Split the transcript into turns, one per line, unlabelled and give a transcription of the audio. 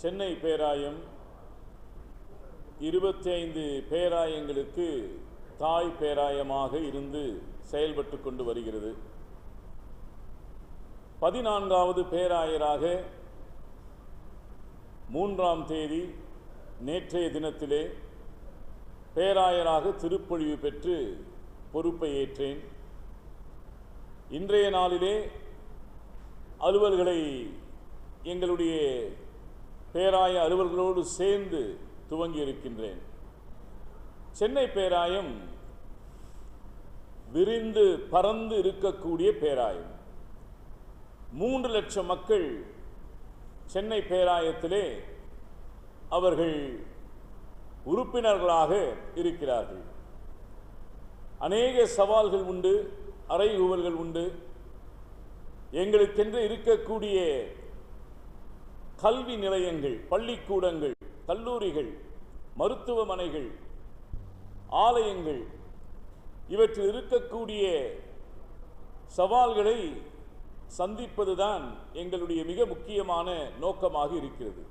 சென்னை பேராயம் 25 பேராயங்களுக்கு தாய் பேராயமாக இருந்து செயல்பட்டு கொண்டு வருகிறது. 14வது பேராயராக 3ஆம் தேதி நேற்றைய தினத்திலே பேராயராக திருப்பொழிவு பெற்று பொறுப்பை ஏற்றேன். இன்றைய நாளிலே அலுவல்களை எங்களுடைய பேராய அலுவல்களோடு சேர்ந்து துவங்கி இருக்கின்றேன். சென்னை பேராயம் விரிந்து பறந்து இருக்கக்கூடிய பேராயம். 3 லட்சம் மக்கள் சென்னை பேராயத்திலே அவர்கள் உறுப்பினர்களாக இருக்கிறார்கள். அநேக சவால்கள் உண்டு, அறைகூவல்கள் உண்டு. எங்களுக்கென்று இருக்கக்கூடிய கல்வி நிலையங்கள், பள்ளிக்கூடங்கள், கல்லூரிகள், மருத்துவமனைகள், ஆலயங்கள், இவற்றில் இருக்கக்கூடிய சவால்களை சந்திப்பதுதான் எங்களுடைய மிக முக்கியமான நோக்கமாக இருக்கிறது.